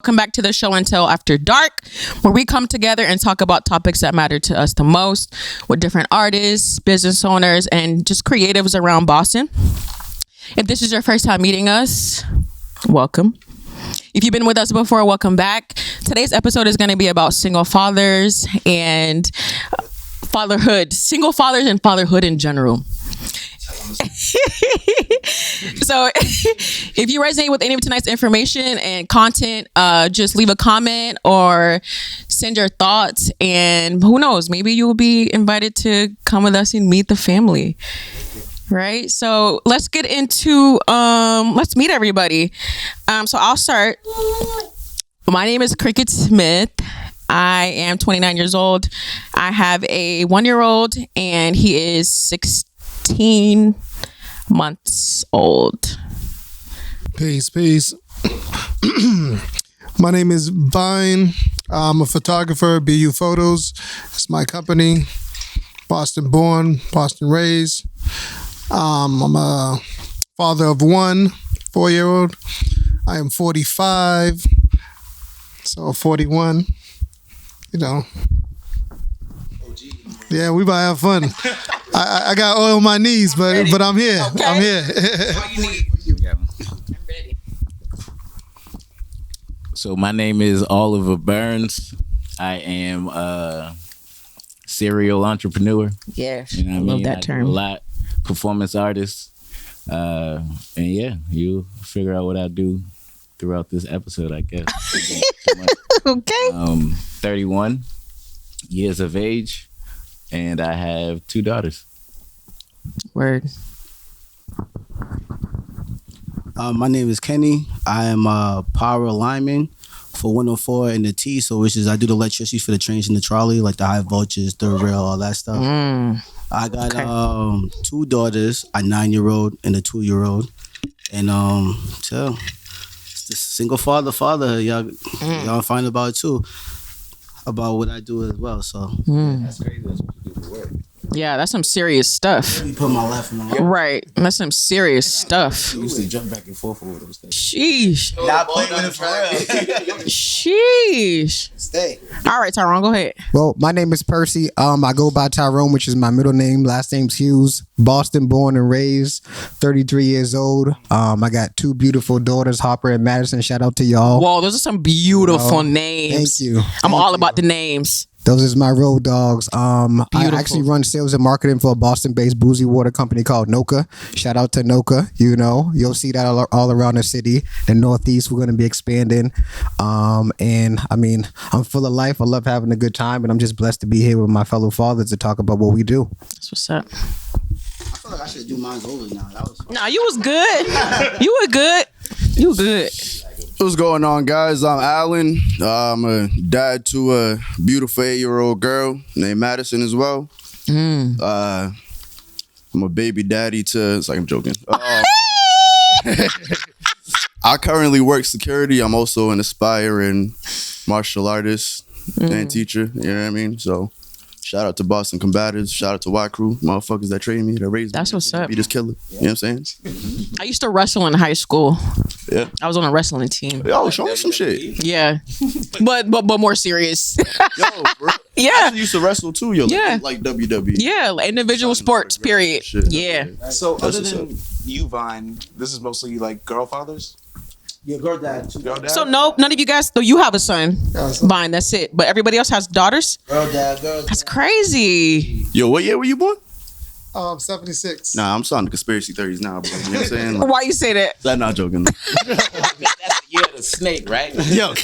Welcome back to the Show and Tell After Dark, where we come together and talk about topics that matter to us the most with different artists, business owners, and just creatives around Boston. If this is your first time meeting us, welcome. If you've been with us before, welcome back. Today's episode is going to be about single fathers and fatherhood, single fathers and fatherhood in general. So if you resonate with any of tonight's information and content, just leave a comment or send your thoughts, and who knows, maybe you will be invited to come with us and meet the family. Right, so let's get into let's meet everybody. So I'll start. My name is Cricket Smith. I am 29 years old. I have a 1-year-old and he is 16 months old. Peace. My name is Vine. I'm a photographer, BU Photos. It's my company. Boston born, Boston raised. I'm a father of 1 4-year-old. I am 45, so 41. You know. Yeah, we about to have fun. I got oil on my knees, but I'm here. Okay. I'm here. I'm ready. So my name is Oliver Burns. I am a serial entrepreneur. Yeah, you know what I love mean? that I term. do a lot. Performance artist. And yeah, you'll figure out what I do throughout this episode, I guess. Okay. 31 years of age, and I have 2 daughters. Word. My name is Kenny. I am a power lineman for 104 and the T, so which is I do the electricity for the trains and the trolley, like the high voltage, third rail, all that stuff. I got 2 daughters, a 9-year-old and a 2-year-old, and so it's the single father. Y'all find about it too, about what I do as well. So That's crazy. That's what you do for work. Yeah, that's some serious stuff. you put my left and my right. Right, that's some serious stuff. You used to jump back and forth with those things. Sheesh. Not playing with it for real. Sheesh. Stay. All right, Tyrone, go ahead. Well, my name is Percy. I go by Tyrone, which is my middle name. Last name's Hughes. Boston born and raised. 33 years old. I got 2 beautiful daughters, Harper and Madison. Shout out to y'all. Whoa, those are some beautiful names. Thank you. I'm all about the names. Those is my road dogs. I actually run sales and marketing for a Boston-based boozy water company called Noka. Shout out to Noka. You know, you'll see that all around the city. The Northeast, we're going to be expanding. And I mean, I'm full of life. I love having a good time, and I'm just blessed to be here with my fellow fathers to talk about what we do. That's what's up. I feel like I should do mine over now. That was fun. Nah, you was good. You were good. You good. What's going on, guys? I'm Alan. I'm a dad to a beautiful 8-year-old girl named Madison as well. I'm a baby daddy to... It's like I'm joking. I currently work security. I'm also an aspiring martial artist and teacher. You know what I mean? So... shout out to Boston Combatives. Shout out to Y Crew, motherfuckers that trained me, that raised me. That's what's up. Be this killer. You know what I'm saying? I used to wrestle in high school. Yeah. I was on a wrestling team. Yo, show me some shit. Yeah, but more serious. Yo, bro. Yeah. I used to wrestle too, yo. Yeah. Like WWE. Yeah, like individual sports. Period. Shit. Yeah. So That's other what's than you, Vine, this is mostly like girl fathers? Yeah, girl dad. Girl dad? So no, none of you guys. So you have a son. Fine, that's it. But everybody else has daughters. Girl dad. That's crazy. Yo, what year were you born? 76. Nah, I'm starting the conspiracy theories now, bro. You know what I'm saying? Like, Why you say that? I'm not joking. That's the year of the snake, right? Yo.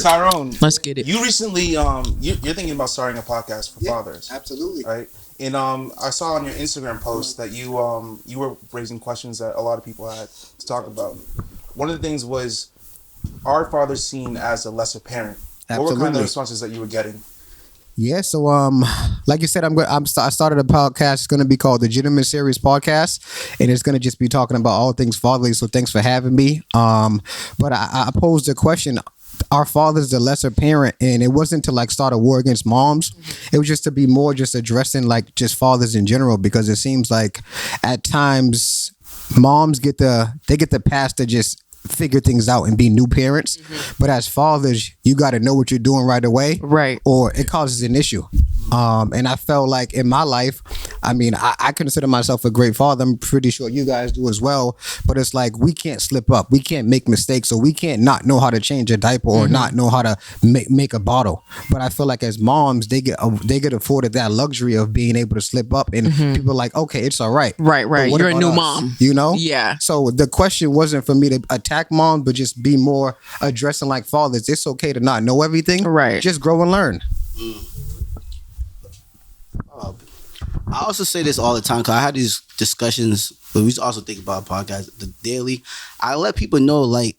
Tyrone, Let's get it. you recently you're thinking about starting a podcast for fathers, Absolutely. right? And I saw on your Instagram post that you were raising questions that a lot of people had to talk about. One of the things was, are fathers seen as a lesser parent? What were kind of Absolutely. the responses that you were getting? Yeah, so like you said, I started a podcast. It's going to be called the Gentleman Series Podcast, and it's going to just be talking about all things fatherly. So thanks for having me. But I posed a question: our father's the lesser parent, and it wasn't to like start a war against moms. It was just to be more just addressing like just fathers in general, because it seems like at times moms get the pass to just figure things out and be new parents. But as fathers, you got to know what you're doing right away, Right. or it causes an issue. And I felt like in my life, I mean, I consider myself a great father. I'm pretty sure you guys do as well. But it's like we can't slip up. We can't make mistakes. So we can't not know how to change a diaper or not know how to make a bottle. But I feel like as moms, they get afforded that luxury of being able to slip up, and people are like, okay, it's all right. Right. But what You're a about new us? mom. You know? Yeah. So the question wasn't for me to attack moms, but just be more addressing like fathers. It's okay to not know everything. Right. Just grow and learn. I also say this all the time because I had these discussions, but we also think about podcasts the daily. I let people know, like,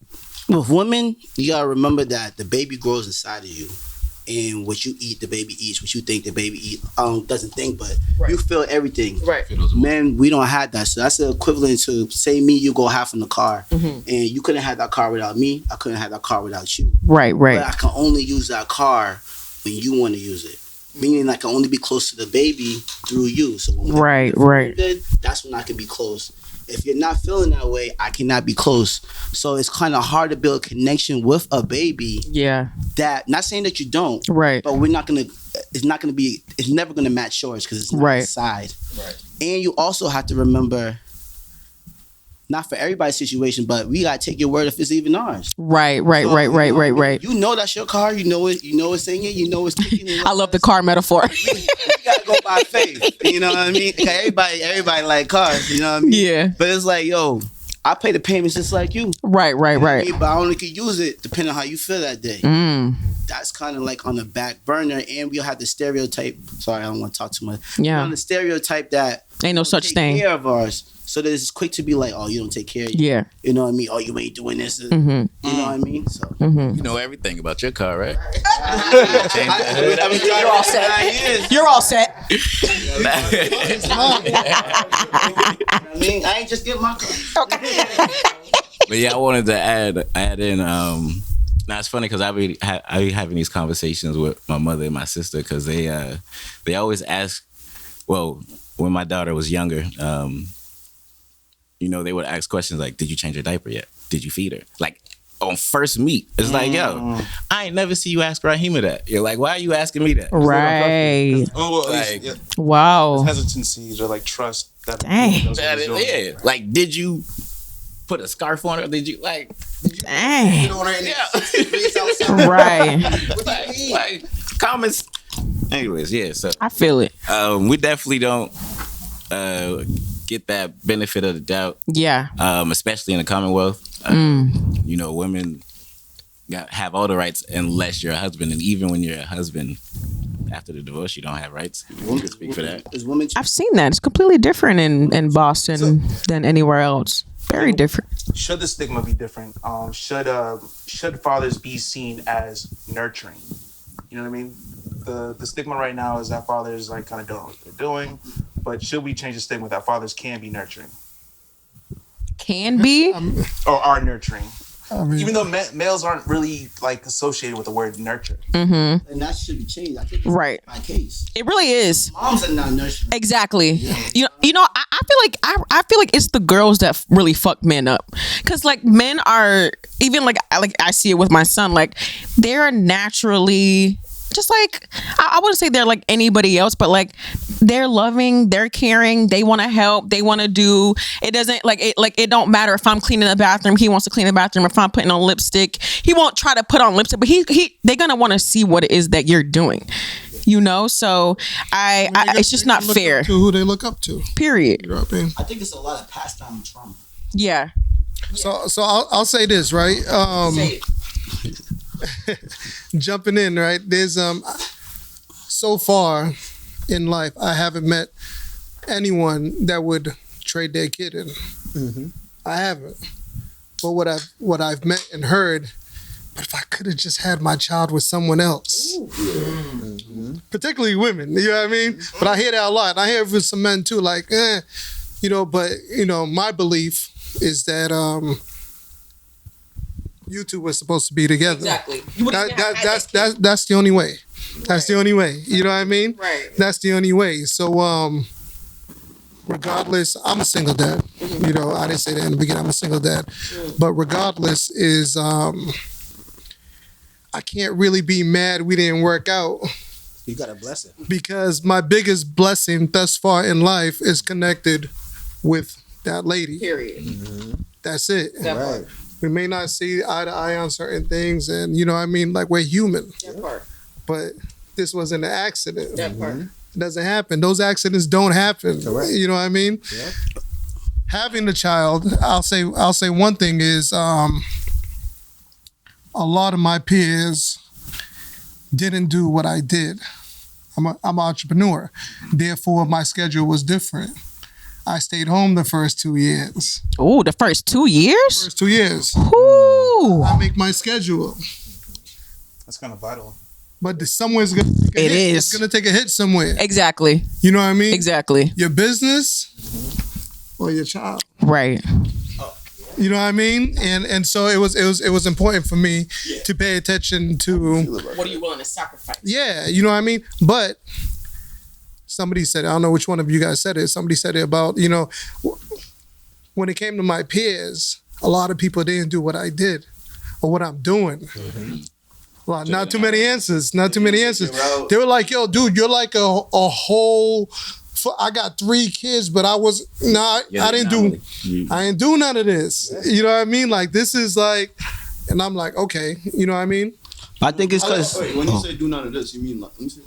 with women, you gotta remember that the baby grows inside of you, and what you eat, the baby eats. What you think, the baby eat. Doesn't think, but you feel everything. Right. Men, we don't have that, so that's the equivalent to say me, you go half in the car, and you couldn't have that car without me. I couldn't have that car without you. Right. But I can only use that car when you want to use it. Meaning I can only be close to the baby through you. So when Right. good, that's when I can be close. If you're not feeling that way, I cannot be close. So it's kind of hard to build a connection with a baby. Yeah. That, not saying that you don't, Right. but it's never gonna match yours because it's not Right. inside. Right. And you also have to remember, not for everybody's situation, but we gotta take your word if it's even ours. Right. You know that's your car. You know it. You know it's in it. You know it's ticking. I love the car metaphor. We gotta go by faith. You know what I mean? 'Cause everybody like cars. You know what I mean? Yeah. But it's like, yo, I pay the payments just like you. Right. You know what I mean? But I only can use it depending on how you feel that day. That's kind of like on the back burner, and we'll have the stereotype. Sorry, I don't want to talk too much. Yeah. On the stereotype that Ain't no don't such take thing. care of ours. So that it's quick to be like, oh, you don't take care of you. Yeah. You know what I mean? Oh, you ain't doing this. You know what I mean? So You know everything about your car, right? You're all set. You're all set. I mean, I ain't just get my car. But yeah, I wanted to add in. Now it's funny because I be having these conversations with my mother and my sister because they always ask. Well, when my daughter was younger, they would ask questions like, "Did you change your diaper yet? Did you feed her?" Like on first meet, it's like, "Yo, I ain't never see you ask Rahima that." You're like, "Why are you asking me that?" Right. Oh, well, Like, wow. Wow. Hesitancy to like trust that. Dang. Yeah, like, did you put a scarf on her? Did you like? Dang. Yeah. Right. like comments. Anyways, yeah. So I feel it. we definitely don't get that benefit of the doubt, Yeah. especially in the Commonwealth. Women have all the rights unless you're a husband, and even when you're a husband, after the divorce, you don't have rights. You can speak for that. Is women I've seen that. It's completely different in Boston than anywhere else. Very different. Should the stigma be different? Should fathers be seen as nurturing? You know what I mean? The stigma right now is that fathers like kind of don't know what they're doing. But should we change the stigma that fathers can be nurturing Can be. or are nurturing? I mean, Even though males aren't really like associated with the word nurture. and that should be changed. I think it's Right. my case. It really is. Moms are not nurturing. Exactly. You know, I feel like I feel like it's the girls that really fuck men up. Cause like men are even like I see it with my son. Like they're naturally just like I wouldn't say they're like anybody else, but like they're loving, they're caring, they want to help, they want to do. It doesn't it don't matter if I'm cleaning the bathroom, he wants to clean the bathroom. If I'm putting on lipstick, he won't try to put on lipstick, but they're gonna want to see what it is that you're doing. So it's just not fair. to who they look up to. Period. You know what I mean? I think it's a lot of passed down trauma. Yeah. So I'll say this, right? Jumping in, right? There's so far in life I haven't met anyone that would trade their kid in. I haven't. But what I've met and heard, but if I could have just had my child with someone else. Particularly women, you know what I mean? But I hear that a lot. I hear it from some men too, like, but my belief is that you two were supposed to be together. Exactly. That's the only way. That's the only way. You know what I mean? Right. That's the only way. So regardless, I'm a single dad. You know, I didn't say that in the beginning. I'm a single dad. But regardless, is I can't really be mad we didn't work out. You got a blessing. Because my biggest blessing thus far in life is connected with that lady. Period. That's it. That Right. part. We may not see eye to eye on certain things, and you know what I mean, like we're human. That part. But this was an accident. That part. It doesn't happen. Those accidents don't happen. Correct. You know what I mean? Yeah. Having a child, I'll say one thing is a lot of my peers didn't do what I did. I'm an entrepreneur. Therefore, my schedule was different. I stayed home the first 2 years. Oh, the first 2 years? First 2 years. Ooh. I make my schedule. That's kind of vital. But somewhere's gonna take a It hit. is. It's gonna take a hit somewhere. Exactly. You know what I mean? Exactly. Your business or your child. Right. You know what I mean? And so it was important for me to pay attention to. What are you willing to sacrifice? Yeah, you know what I mean? But somebody said, I don't know which one of you guys said it. Somebody said it about, you know, when it came to my peers, a lot of people didn't do what I did or what I'm doing. Not too many answers. Not too many answers. They were like, yo, dude, you're like a whole. I got 3 kids, but I didn't do none of this. You know what I mean? Like, this is like, and I'm like, okay, you know what I mean? I think it's because When you say do none of this, you mean like, let me see.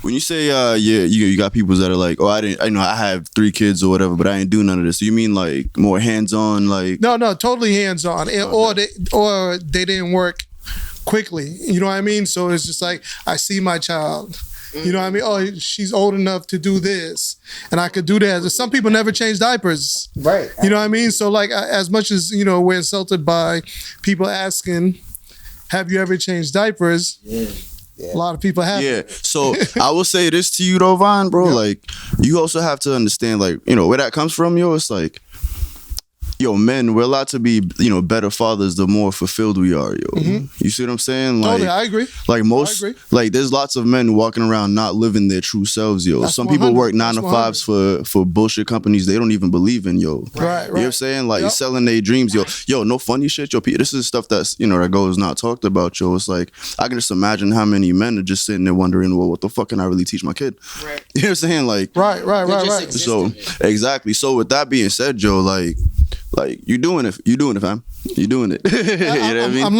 When you say you got people that are like, oh, I have 3 kids or whatever, but I ain't do none of this. So you mean like more hands on, like No, totally hands on, or they didn't work quickly. You know what I mean? So it's just like I see my child. You know what I mean? Oh, she's old enough to do this, and I could do that. Some people never change diapers. Right. You know what I mean? So like, as much as you know, we're insulted by people asking, "Have you ever changed diapers?" Yeah. A lot of people have. Yeah. So I will say this to you though, Vaughn, bro. Yeah. Like, you also have to understand, like, you know, where that comes from, yo. It's like, yo, men, we're allowed to be, you know, better fathers the more fulfilled we are, yo. You see what I'm saying? Like, Totally, I agree. like most, I agree. like there's lots of men walking around not living their true selves, yo. That's Some people 100. work 9 to That's 5s for bullshit companies they don't even believe in, yo. Right, You know right. what I'm saying? Like, Yep. selling their dreams, yo. No funny shit, yo. This is stuff that's, you know, that goes not talked about, yo. It's like, I can just imagine how many men are just sitting there wondering, well, what the fuck can I really teach my kid? Right. You know what I'm saying? Like, Right. so exactly. So with that being said, Joe, like you doing it, fam. You doing it. You know what I mean? I'm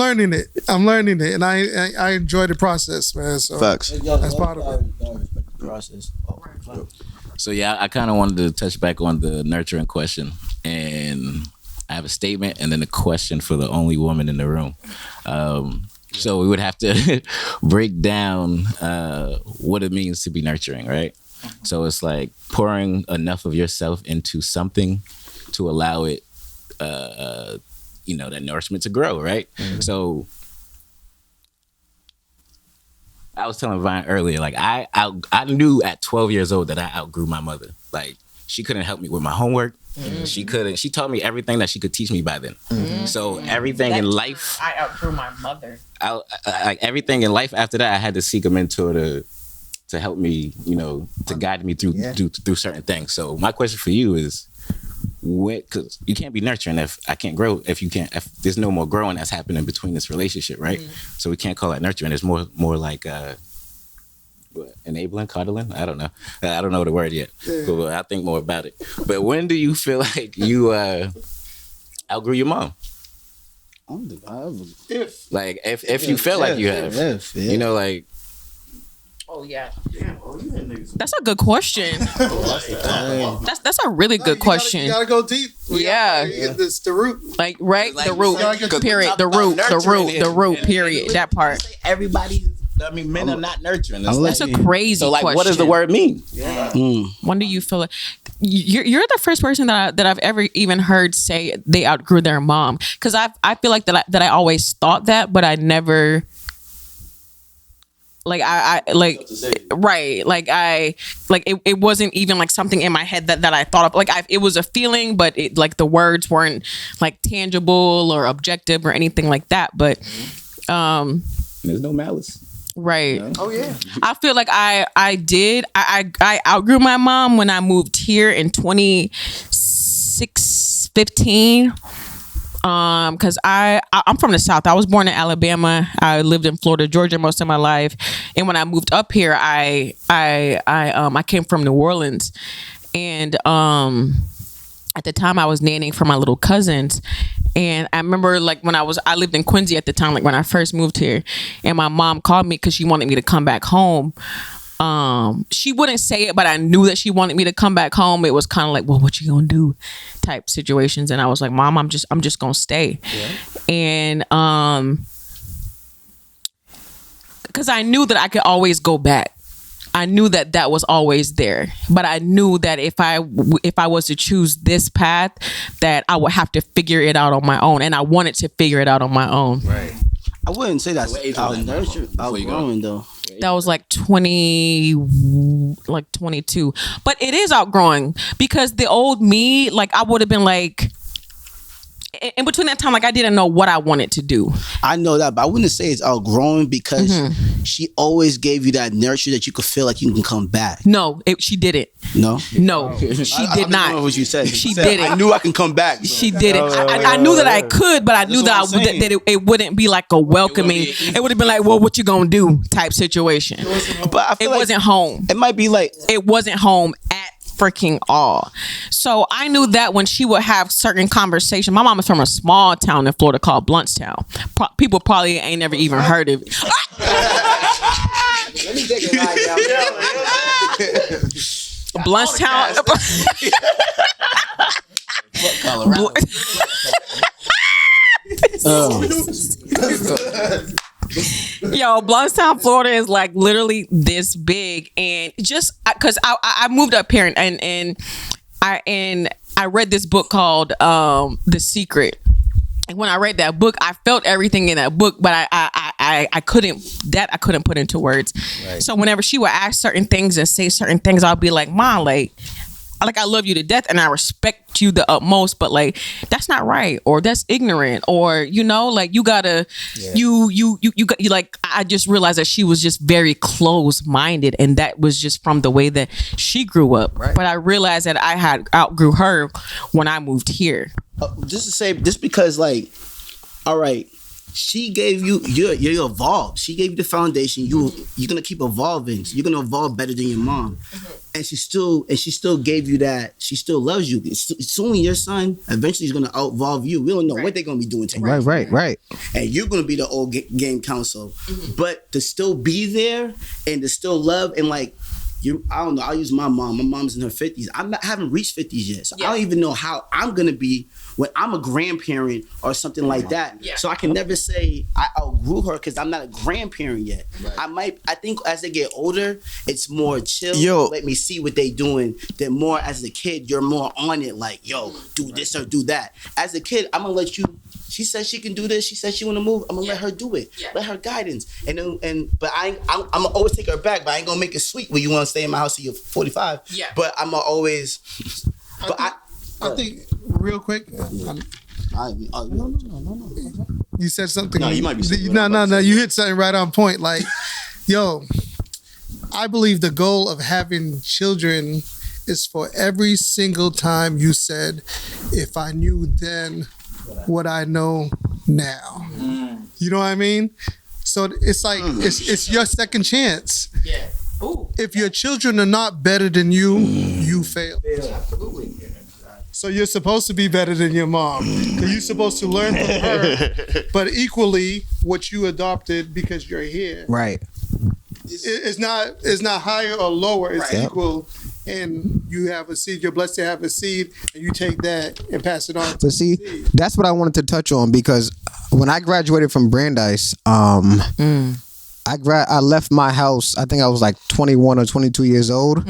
learning it, and I enjoy the process, man. So Facts. that's part of it. respect the process. So yeah, I kind of wanted to touch back on the nurturing question, and I have a statement and then a question for the only woman in the room. So we would have to break down what it means to be nurturing, right? So it's like pouring enough of yourself into something to allow it, you know, that nourishment to grow, right? So I was telling Vine earlier, like I knew at 12 years old that I outgrew my mother. Like, she couldn't help me with my homework. She taught me everything that she could teach me by then. So everything in life, I outgrew my mother. like everything in life after that, I had to seek a mentor to help me, you know, to guide me through certain things. So my question for you is, because you can't be nurturing if I can't grow, if there's no more growing that's happening between this relationship, right? So we can't call that nurturing. It's more like enabling, coddling. I don't know the word yet, but I think more about it. But when do you feel like you outgrew your mom? I don't think I ever. If you feel like you have, you know, like. Oh yeah. That's a good question. That's a really good question. You gotta go deep. Yeah. It's the root. Like, right? The root. Because Period. The root. Period. That part. Everybody, I mean, men are not nurturing. That's a crazy So, like, question. what does the word mean? When do you feel it? You're the first person that I've ever even heard say they outgrew their mom. Because I feel like that I always thought that, but I never. Like it wasn't even like something in my head that I thought of. Like it was a feeling, but it, like the words weren't like tangible or objective or anything like that. But There's no malice. Right. Oh yeah. I feel like I outgrew my mom when I moved here in 2016. 15. Because I'm from the South. I was born in Alabama. I lived in Florida, Georgia most of my life, and when I moved up here, I came from New Orleans, and at the time I was nannying for my little cousins. And I remember like when I lived in Quincy at the time, like when I first moved here, and my mom called me because she wanted me to come back home. She wouldn't say it, but I knew that she wanted me to come back home. It was kind of like, well, what you gonna do type situations. And I was like, Mom, I'm just gonna stay. Yeah. And because I knew that I could always go back. I knew that was always there, but I knew that if I was to choose this path, that I would have to figure it out on my own, and I wanted to figure it out on my own. Right. I wouldn't say that's outgrowing though. That was like 22, but it is outgrowing because the old me, like I would have been like. In between that time, like I didn't know what I wanted to do. I know that, but I wouldn't say it's outgrowing because she always gave you that nurture that you could feel like you can come back. No, she didn't. No, she did not. Know what you said. She didn't. I knew I can come back. She didn't. I knew that I could, but I knew that it wouldn't be like a welcoming. It would have been like, well, what you gonna do type situation. But I feel it wasn't home. It might be like it wasn't home at freaking all. So I knew that when she would have certain conversation. My mom is from a small town in Florida called Bluntstown. People probably ain't never even heard of it. Let me take a ride down. Bluntstown. Colorado. Yo, Bluntstown, Florida is like literally this big, and just because I moved up here and I read this book called The Secret. And when I read that book, I felt everything in that book, but I couldn't put into words. Right. So whenever she would ask certain things and say certain things, I'll be like, Mom, like I love you to death and I respect you the utmost, but like that's not right, or that's ignorant, or like you gotta you like. I just realized that she was just very close-minded, and that was just from the way that she grew up. Right. But I realized that I had outgrew her when I moved here. Just to say, just because like, all right, she gave you you're evolved. She gave you the foundation. You're gonna keep evolving. You're gonna evolve better than your mom. And she still gave you that. She still loves you. Soon your son eventually is gonna out-evolve you. We don't know what they're gonna be doing to you. Right. And you're gonna be the old game counsel. But to still be there and to still love and like. I don't know. I'll use my mom. My mom's in her 50s. I haven't reached 50s yet. So I don't even know how I'm going to be when I'm a grandparent or something like that. Yeah. So I can never say I outgrew her because I'm not a grandparent yet. Right. I think as they get older, it's more chill. Let me see what they doing. Then more as a kid, you're more on it. Like, yo, do this or do that. As a kid, I'm going to let you. She says she can do this. She says she want to move. I'm gonna let her do it. Yeah. Let her guidance. But I'm gonna always take her back. But I ain't gonna make it sweet when you want to stay in my house till you're 45. Yeah. But I'm gonna always. I think real quick. No. You said something. No, you might be. No. You hit something right on point. Like, yo, I believe the goal of having children is for every single time you said, "If I knew then what I know now." You know what I mean? So it's like it's your second chance. Yeah. Ooh. If your children are not better than you, you fail. Absolutely. So you're supposed to be better than your mom. You're supposed to learn from her, but equally what you adopted because you're here. Right. It's not higher or lower. It's equal. And you have a seed. You're blessed to have a seed, and you take that and pass it on. But see, that's what I wanted to touch on, because when I graduated from Brandeis, I left my house. I think I was like 21 or 22 years old,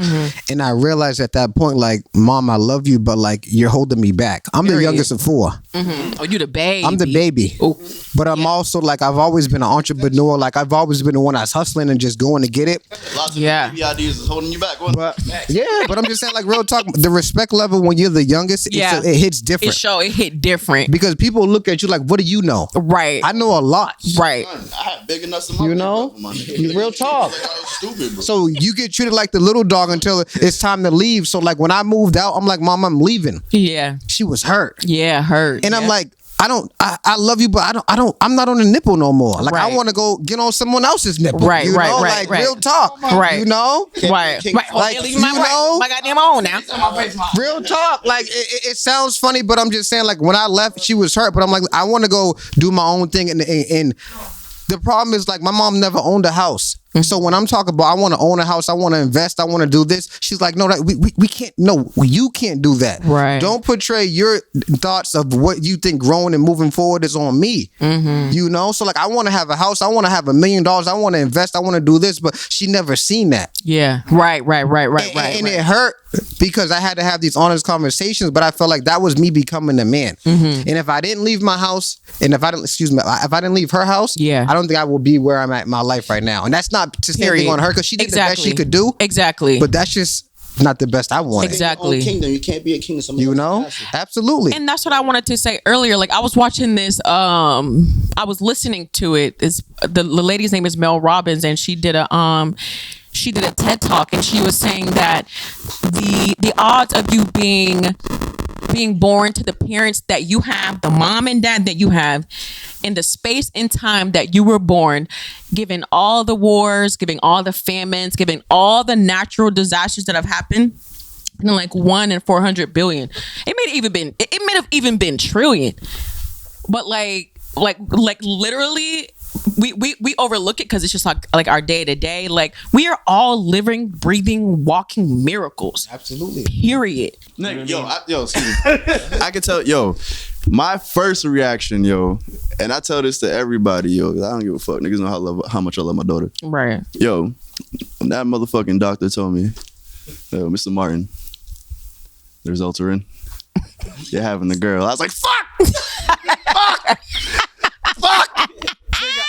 and I realized at that point, like, Mom, I love you, but like you're holding me back. I'm the youngest of four. Oh, you the baby. I'm the baby. Ooh. But I'm also like, I've always been an entrepreneur. Like, I've always been the one that's hustling and just going to get it. Lots of baby ideas is holding you back. But I'm just saying, like, real talk, the respect level when you're the youngest, it hits different. It hit different because people look at you like, what do you know? Right. I know a lot. Right. I have big enough to my You know? my nigga. Real talk. Like, I was stupid, bro. So you get treated like the little dog until it's time to leave. So like when I moved out, I'm like, Mom, I'm leaving. Yeah. She was hurt. Yeah, hurt. And I'm Yeah. like, I love you, but I'm not on the nipple no more. Like Right. I want to go get on someone else's nipple. Right, you right, know? right, Like right. real talk. Right. You know? Right. Right. Like, Leave you my, know? my goddamn own now. Real talk. Like it sounds funny, but I'm just saying, like when I left, she was hurt. But I'm like, I want to go do my own thing. And the problem is like my mom never owned a house. So when I'm talking about I want to own a house, I want to invest, I want to do this, she's like, no, we can't. No, you can't do that. Right. Don't portray your thoughts of what you think growing and moving forward is on me. You know. So like I want to have a house, I want to have $1 million, I want to invest, I want to do this, but she never seen that. Yeah. Right. And it hurt because I had to have these honest conversations, but I felt like that was me becoming a man. And if I didn't leave my house, and if I didn't leave her house, Yeah. I don't think I will be where I'm at in my life right now. And that's not to say anything on her because she did the best she could do. Exactly. But that's just not the best I wanted. Exactly. Your own kingdom. You can't be a king of somebody You else's know? castle. Absolutely. And that's what I wanted to say earlier. Like I was watching this, I was listening to it. It's the lady's name is Mel Robbins, and she did a TED talk, and she was saying that the odds of you being born to the parents that you have, the mom and dad that you have, in the space and time that you were born, given all the wars, given all the famines, given all the natural disasters that have happened, and like 1 in 400 billion. It may have even been trillion. But like literally we overlook it because it's just like our day to day. Like we are all living, breathing, walking miracles. Absolutely. Period. Excuse me. I can tell, my first reaction, and I tell this to everybody, I don't give a fuck. Niggas know how much I love my daughter. Right. When that motherfucking doctor told me, Mr. Martin, the results are in. You're having the girl. I was like, fuck! Fuck! Nigga,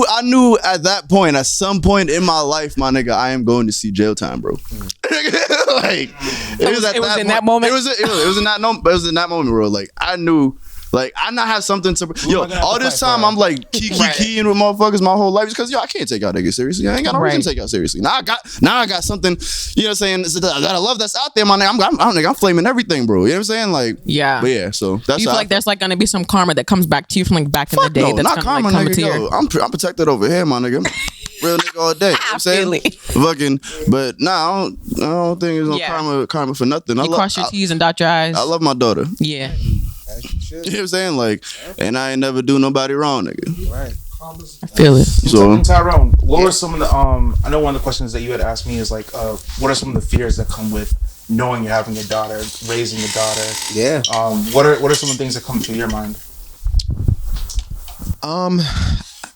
I knew at that point, at some point in my life, my nigga, I am going to see jail time, bro. Like it was in that moment. It was in that moment, bro. Like I knew. Like I not have something to all this time I'm like keying with motherfuckers my whole life because I can't take y'all niggas seriously. I ain't got no reason to take y'all seriously. Now I got something, you know what I'm saying, I got a love that's out there, my nigga. I'm flaming everything, bro. You know what I'm saying? Like yeah. But yeah, so that's you feel like there's like gonna be some karma that comes back to you from like back in the day. No, that's not gonna karma, like come nigga. to your I'm protected over here, my nigga. Real nigga all day. You know what I'm saying? Fucking, but nah, I don't think there's no karma for nothing. You cross your T's and dot your I's. I love my daughter. Yeah. You know what I'm saying? Like, and I ain't never do nobody wrong, nigga. Right. I feel it. So Tyrone, what were some of the I know one of the questions that you had asked me is like, what are some of the fears that come with knowing you're having a daughter, raising a daughter? Yeah. What are some of the things that come to your mind?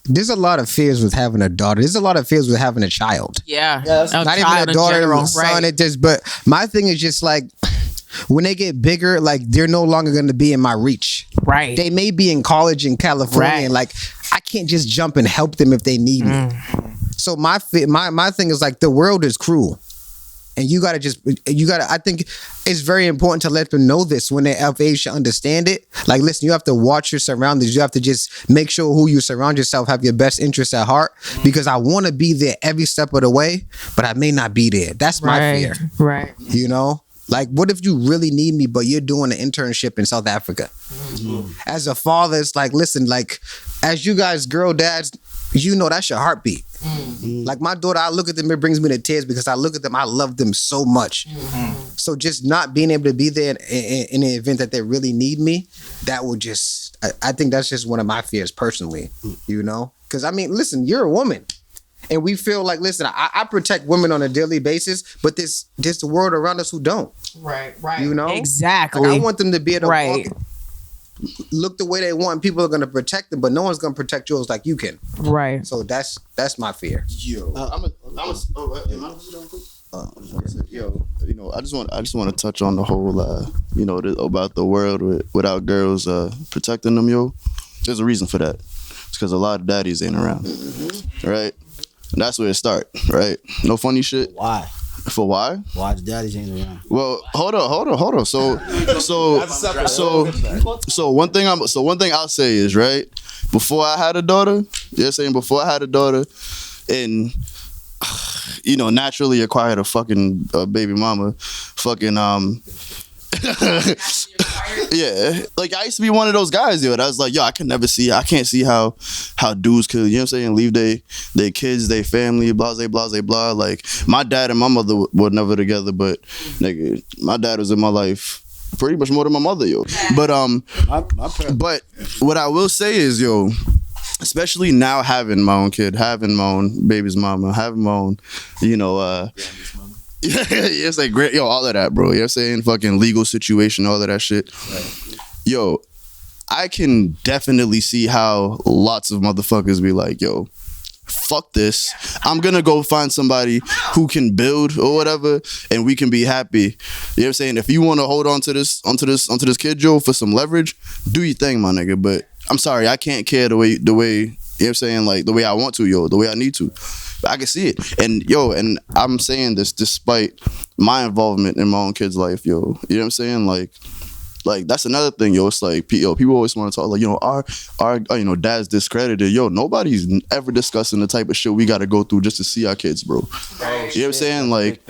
There's a lot of fears with having a daughter. There's a lot of fears with having a child. Yeah. Not even a daughter, a son. Right. But my thing is just like, when they get bigger, like they're no longer going to be in my reach. Right. They may be in college in California, Right. and like I can't just jump and help them if they need me. So my thing is like the world is cruel, and I think it's very important to let them know this when they're of age to understand it. Like, listen, you have to watch your surroundings. You have to just make sure who you surround yourself have your best interests at heart, because I want to be there every step of the way, but I may not be there. That's my fear. Right. You know? Like, what if you really need me, but you're doing an internship in South Africa? As a father, it's like, listen, like, as you guys, girl dads, you know that's your heartbeat. Like, my daughter, I look at them, it brings me to tears because I look at them, I love them so much. So just not being able to be there in the event that they really need me, that will just, I think that's just one of my fears personally, you know? Because, I mean, listen, you're a woman. And we feel like, listen, I protect women on a daily basis, but there's the world around us who don't. Right. You know? Exactly. Like, I want them to be able to Right. walk, look the way they want. People are going to protect them, but no one's going to protect yours like you can. Right. So that's my fear. I just want to touch on the whole, about the world without girls protecting them, There's a reason for that. It's because a lot of daddies ain't around, right? And that's where it starts, right? No funny shit. Why? For why? Why the daddies ain't around? Well, hold on. So one thing I'll say is, right, before I had a daughter, and naturally acquired a fucking baby mama, yeah, like I used to be one of those guys, yo. That was like, yo, I can't see how dudes could, you know what I'm saying, leave they kids, they family, blah, blah, blah. Like my dad and my mother were never together, but nigga, my dad was in my life pretty much more than my mother, yo. But but what I will say is, yo, especially now having my own kid, having my own baby's mama, having my own, yeah, it's like great, yo, all of that, bro. You know what I'm saying? Fucking legal situation, all of that shit. Right. Yo, I can definitely see how lots of motherfuckers be like, yo, fuck this. I'm gonna go find somebody who can build or whatever, and we can be happy. You know what I'm saying? If you want to hold on to this kid, Joe, for some leverage, do your thing, my nigga. But I'm sorry, I can't care the way you know what I'm saying, like the way I want to, yo, the way I need to. But I can see it. And I'm saying this despite my involvement in my own kid's life, yo. You know what I'm saying? Like that's another thing, yo. It's like, people always want to talk like, our dad's discredited. Yo, nobody's ever discussing the type of shit we got to go through just to see our kids, bro. You know what I'm saying? Like,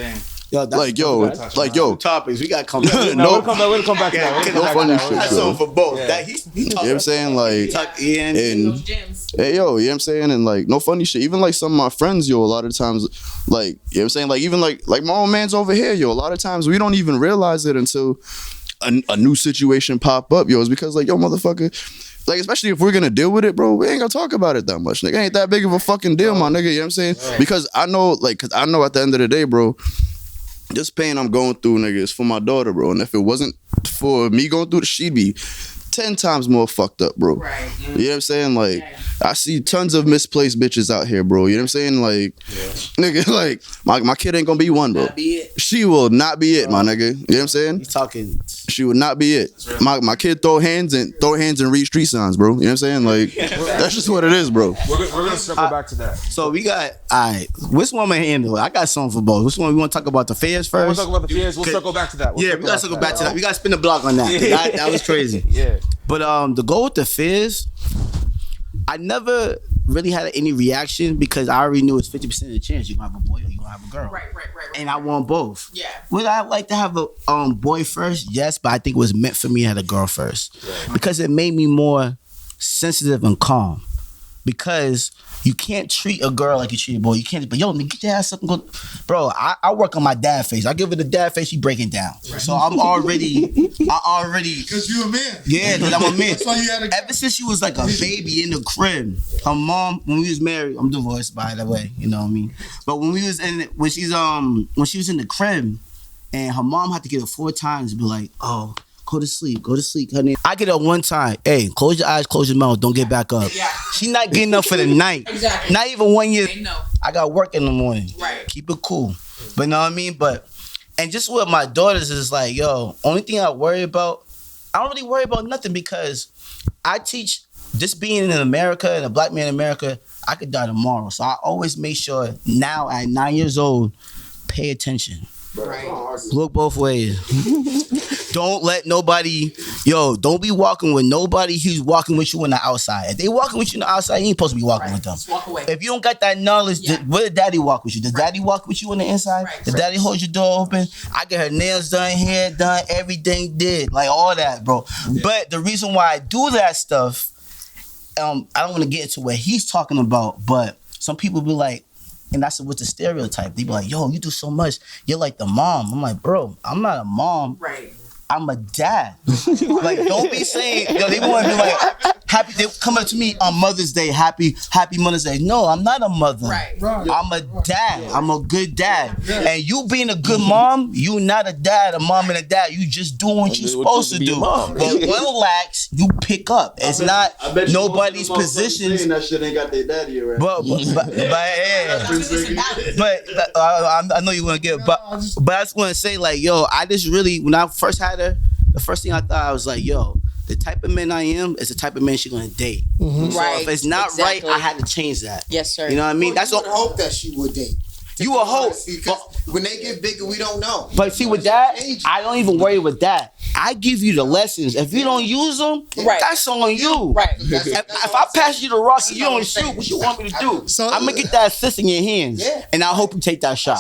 topics we got to come back. We'll come back to that. No funny shit. That's something for both. Yeah. You know what I'm saying? Like, and hey, yo, you know what I'm saying? And like, no funny shit. Even like some of my friends, yo, a lot of times, like, you know what I'm saying? Like, even like my own man's over here, yo, a lot of times we don't even realize it until a new situation pop up, yo. It's because like, yo, motherfucker, like, especially if we're gonna deal with it, bro, we ain't gonna talk about it that much. Nigga, ain't that big of a fucking deal, my nigga. You know what I'm saying? Right. Because I know at the end of the day, bro, this pain I'm going through, nigga, is for my daughter, bro. And if it wasn't for me going through it, she'd be 10 times more fucked up, bro. Right. Mm-hmm. You know what I'm saying? Like, I see tons of misplaced bitches out here, bro. You know what I'm saying? Like, nigga, like, my kid ain't gonna be one, bro. Not be it. She will not be it, my nigga. You know what I'm saying? He's talking. She would not be it. My kid throw hands and read street signs, bro. You know what I'm saying? Like, that's just what it is, bro. We're gonna circle back to that. So we got, all right, which one may handle it? I got something for both. Which one we want to talk about, the fears first? We'll talk about the fears. We'll circle back to that. We gotta circle back to that. We gotta spin the block on that. That was crazy. Yeah. But to go with the fears, I never really had any reaction because I already knew it's 50% of the chance you're gonna have a boy or you're gonna have a girl. Right. And I want both. Yeah. Would I like to have a boy first? Yes, but I think it was meant for me to have a girl first. Right. Because it made me more sensitive and calm. Because you can't treat a girl like you treat a boy. You can't, but yo, get your ass up and go. Bro, I work on my dad face. I give her the dad face, she breaking down. Right. So I already. Because you a man. Yeah, because I'm a man. That's why you had Ever since she was like a baby in the crib, her mom, when we was married, I'm divorced by the way, you know what I mean? But when she was in the crib, and her mom had to get her 4 times to be like, oh, go to sleep, honey. I get up one time, hey, close your eyes, close your mouth, don't get back up. Yeah. She not getting up for the night. Exactly. Not even 1 year. No. I got work in the morning. Right. Keep it cool. But you know what I mean? And just with my daughters is like, yo, only thing I don't really worry about nothing because I teach, just being in America and a black man in America, I could die tomorrow. So I always make sure now at 9 years old, pay attention. Right. Look both ways. Don't let nobody, don't be walking with nobody who's walking with you on the outside. If they walking with you on the outside, you ain't supposed to be walking with them. Just walk away. If you don't got that knowledge, where did daddy walk with you? Does daddy walk with you on the inside? Right. Does daddy hold your door open? I get her nails done, hair done, everything did. Like all that, bro. Yeah. But the reason why I do that stuff, I don't want to get into what he's talking about, but some people be like, and that's what's the stereotype. They be like, yo, you do so much. You're like the mom. I'm like, bro, I'm not a mom. Right. I'm a dad. Like, don't be saying, they want to be like, happy, they come up to me on Mother's Day, happy Mother's Day. No, I'm not a mother. Right. I'm a dad. I'm a good dad. And you being a good mom, you not a dad, a mom and a dad. You just doing what you're supposed to do. But relax, you pick up. It's not nobody's positions. That shit ain't got their daddy around. But I know you want to get, but I just want to say, like, yo, I just really, when I first had her, the first thing I thought, I was like, yo, the type of man I am is the type of man she's gonna date. Mm-hmm. So right. if it's not right, I had to change that. Yes, sir. You know what I mean? That's what I hope that she would date. You would hope. Because When they get bigger, we don't know. But see, with that, I don't even worry with that. I give you the lessons. If you don't use them, that's on you. Right. If I pass you the rock and you don't shoot, what you want me to do? So- I'm gonna get that assist in your hands, and I hope you take that shot.